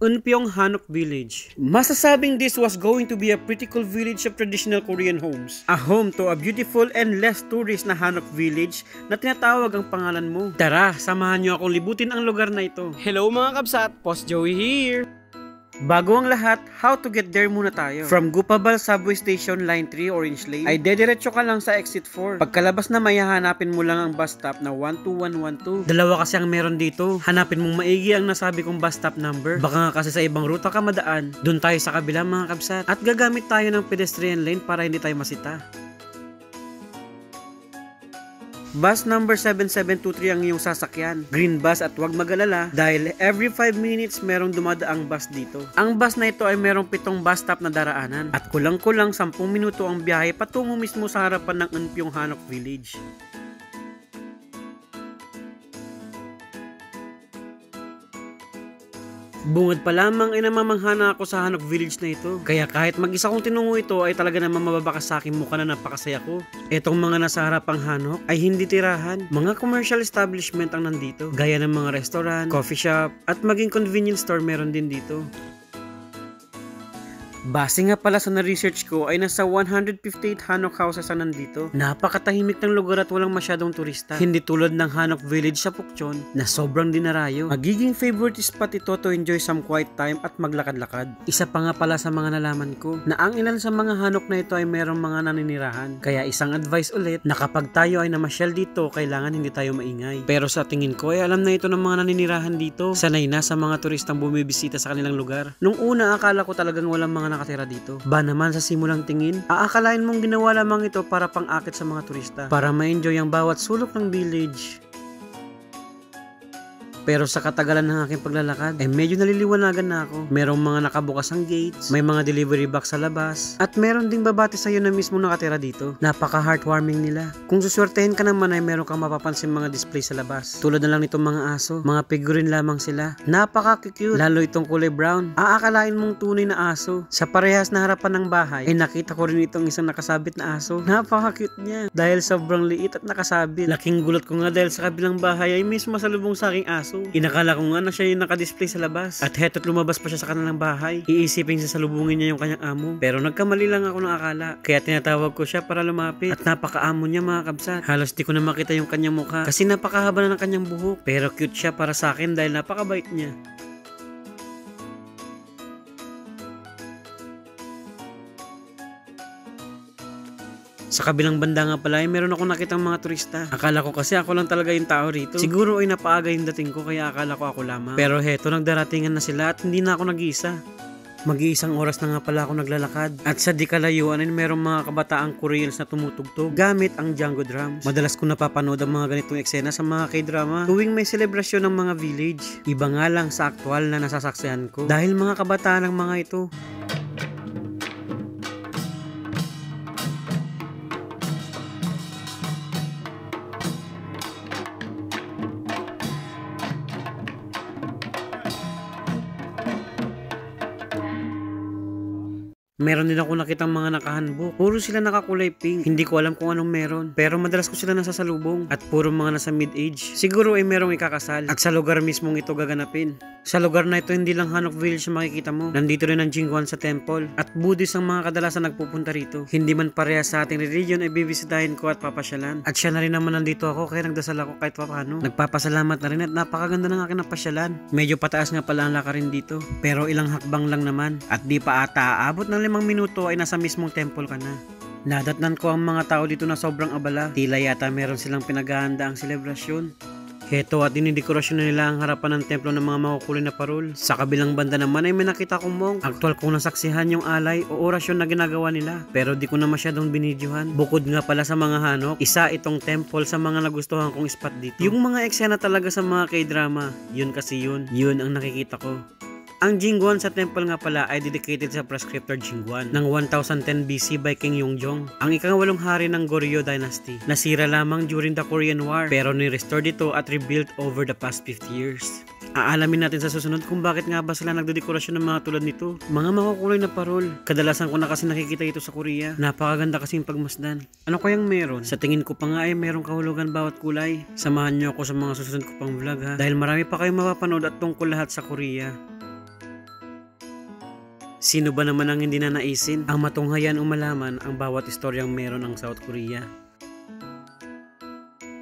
Eunpyeong Hanok Village. Masasabing this was going to be a pretty cool village of traditional Korean homes. A home to a beautiful and less tourist na Hanok Village na tinatawag ang pangalan mo. Tara, samahan nyo akong libutin ang lugar na ito. Hello mga kabsat, Post Joey here! Bago ang lahat, how to get there muna tayo. From Gupabal Subway Station Line 3 Orange Lane, ay dediretso ka lang sa Exit 4. Pagkalabas na may hahanapin mo lang ang bus stop na 12112. Dalawa kasi ang meron dito. Hanapin mong maigi ang nasabi kong bus stop number. Baka nga kasi sa ibang ruta ka madaan. Doon tayo sa kabila mga kabsat. At gagamit tayo ng pedestrian lane para hindi tayo masita. Bus number 7723 ang iyong sasakyan. Green bus at huwag mag-alala dahil every 5 minutes merong dumadaang bus dito. Ang bus na ito ay merong 7 bus stop na daraanan at kulang-kulang 10 minuto ang biyahe patungo mismo sa harapan ng Eunpyeong Hanok Village. Bungad pa lamang ay namamanghana ako sa Hanok Village na ito. Kaya kahit mag-isa kong tinungo ito ay talaga naman mababakas sa aking mukha na napakasaya ko. Etong mga nasa harapang Hanok ay hindi tirahan. Mga commercial establishment ang nandito. Gaya ng mga restaurant, coffee shop, at maging convenience store meron din dito. Base nga pala sa na-research ko ay nasa 158 Hanok houses ang nandito. Napakatahimik ng lugar at walang masyadong turista. Hindi tulad ng Hanok Village sa Pukchon na sobrang dinarayo. Magiging favorite spot ito to enjoy some quiet time at maglakad-lakad. Isa pa nga pala sa mga nalaman ko na ang ilan sa mga Hanok na ito ay merong mga naninirahan. Kaya isang advice ulit na kapag tayo ay namasyal dito, kailangan hindi tayo maingay. Pero sa tingin ko ay alam na ito ng mga naninirahan dito. Sanay na sa mga turistang bumibisita sa kanilang lugar. Nung una akala ko talagang walang mga nakatira dito. Ba naman sa simulang tingin, aakalain mong ginawa lamang ito para pang-akit sa mga turista. Para ma-enjoy ang bawat sulok ng village. Pero sa katagalan ng aking paglalakad, medyo naliliwanagan na ako. Merong mga nakabukas ang gates, may mga delivery box sa labas, at meron ding babati sa'yo na mismo nakatira dito. Napaka-heartwarming nila. Kung suswertehin ka naman ay meron kang mapapansin mga display sa labas. Tulad na lang nitong mga aso, mga figurine lamang sila. Napaka-cute, lalo itong kulay brown. Aakalain mong tunay na aso. Sa parehas na harapan ng bahay, ay nakita ko rin itong isang nakasabit na aso. Napaka-cute niya, dahil sobrang liit at nakasabit. Laking gulat ko nga dahil sa kabilang bahay ay mismo masalubong sa aking aso. Inakala ko nga na siya yung nakadisplay sa labas. At heto't lumabas pa siya sa kanilang bahay. Iisipin sa salubungin niya yung kanyang amo. Pero nagkamali lang ako ng akala. Kaya tinatawag ko siya para lumapit. At napakaamo niya mga kabsat. Halos di ko na makita yung kanyang mukha. Kasi napakahaba na ng kanyang buhok. Pero cute siya para sa akin dahil napakabait niya. Sa kabilang banda nga pala ay meron ako nakitang mga turista. Akala ko kasi ako lang talaga yung tao rito. Siguro ay napaaga yung dating ko kaya akala ko ako lamang. Pero heto, nagdaratingan na sila at hindi na ako nag-iisa. Mag-iisang oras na nga pala ako naglalakad. At sa di kalayuan ay merong mga kabataang Koreans na tumutugtog gamit ang Django drums. Madalas ko napapanood ang mga ganitong eksena sa mga K-drama tuwing may selebrasyon ng mga village. Iba nga lang sa aktwal na nasasaksihan ko dahil mga kabataan ng mga ito. Meron din ako nakitang mga nakahanbok. Puro sila nakakulay pink. Hindi ko alam kung anong meron. Pero madalas ko sila nasasalubong. At puro mga nasa mid-age. Siguro ay merong ikakasal. At sa lugar mismong ito gaganapin. Sa lugar na ito hindi lang Hanok Village na makikita mo. Nandito rin ang Jingwon sa temple. At Buddhist ang mga kadalasan nagpupunta rito. Hindi man parehas sa ating religion ay bibisitahin ko at papasyalan. At siya na rin naman nandito ako kaya nagdasal ako kahit paano. Nagpapasalamat na rin at napakaganda ng aking napasyalan. Medyo pataas nga pala ang lakarin dito. Pero ilang hakbang lang naman. At di pa ata aabot ng 5 minuto ay nasa mismong temple ka na. Nadatnan ko ang mga tao dito na sobrang abala. Tila yata meron silang pinaghahanda ang selebrasyon. Heto at dinidekorasyon na nila ang harapan ng templo ng mga makukulay na parol. Sa kabilang banda naman ay may nakita kong monk. Aktual kong nasaksihan yung alay o orasyon na ginagawa nila. Pero di ko na masyadong binidyohan. Bukod nga pala sa mga Hanok, isa itong temple sa mga nagustuhan kong spot dito. Yung mga eksena talaga sa mga K-drama, yun kasi yun ang nakikita ko. Ang Jingwon sa temple nga pala ay dedicated sa prescriptor Jingwon ng 1010 BC by King Yongjong, ang ika-8 hari ng Goryeo Dynasty. Nasira lamang during the Korean War pero ni-restore dito at rebuilt over the past 50 years. Aalamin natin sa susunod kung bakit nga ba sila nagdedekorasyon ng mga tulad nito. Mga makukulay na parol. Kadalasan ko na kasi nakikita ito sa Korea. Napakaganda kasing pagmasdan. Ano kayang meron? Sa tingin ko pa nga ay merong kahulugan bawat kulay. Samahan nyo ako sa mga susunod ko pang vlog ha. Dahil marami pa kayong mapapanood at tungkol lahat sa Korea. Sino ba naman ang hindi na naisin ang matunghayan o malaman ang bawat istoryang meron ang South Korea?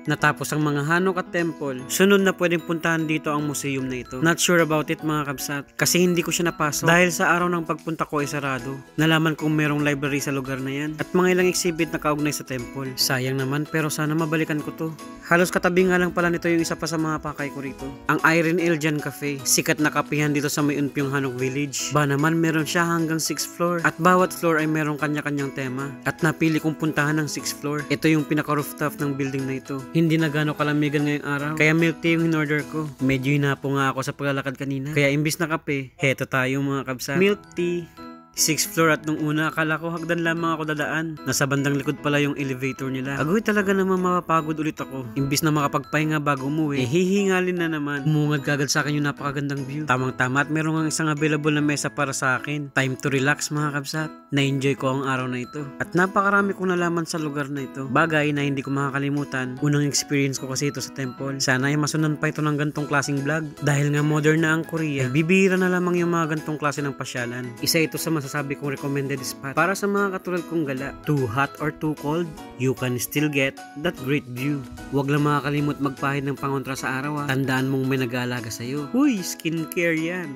Natapos ang mga hanok at temple, sunod na pwedeng puntahan dito ang museum na ito. Not sure about it mga kabsat, kasi hindi ko siya napasok dahil sa araw ng pagpunta ko ay sarado. Nalaman kong merong library sa lugar na yan at mga ilang exhibit na kaugnay sa temple. Sayang naman, pero sana mabalikan ko to. Halos katabi nga lang pala nito yung isa pa sa mga pakay ko rito, ang Irene Eljan Cafe. Sikat na kapihan dito sa may Unpyong Hanok Village. Ba naman meron siya hanggang 6th floor at bawat floor ay merong kanya-kanyang tema. At napili kong puntahan ng 6th floor. Ito yung pinaka-rooftop ng building na ito. Hindi na gano'ng kalamigan ngayong araw, kaya milk tea yung in-order ko. Medyo hinapo nga ako sa paglalakad kanina, kaya imbis na kape, heto tayo mga kabsat. Milk tea. 6th floor at nung una akala ko hagdan lamang ako dadaan. Nasa bandang likod pala yung elevator nila. Agoy talaga naman mapapagod ulit ako. Imbis na makapagpahinga bago umuwi, hihingalin na naman. Umungad kagad sa akin yung napakagandang view. Tamang tama at meron nga isang available na mesa para sa akin. Time to relax mga kabsat. Na-enjoy ko ang araw na ito. At napakarami kong nalaman sa lugar na ito. Bagay na hindi ko makakalimutan. Unang experience ko kasi ito sa temple. Sana ay masunan pa ito ng gantong klaseng vlog. Dahil nga modern na ang Korea, ay bibihira na lamang yung mga gantong klase ng pasyalan. Isa ito sa masasabi kong recommended spot para sa mga katulad kong gala. Too hot or too cold, you can still get that great view. Huwag lang makakalimot magpahid ng pangontra sa araw. Tandaan mong may nag-aalaga sa'yo. Huy, skincare yan.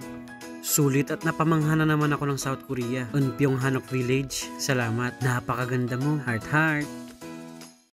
Sulit at napamangha na naman ako ng South Korea. Unpyong Hanok Village. Salamat. Napakaganda mo. Heart heart.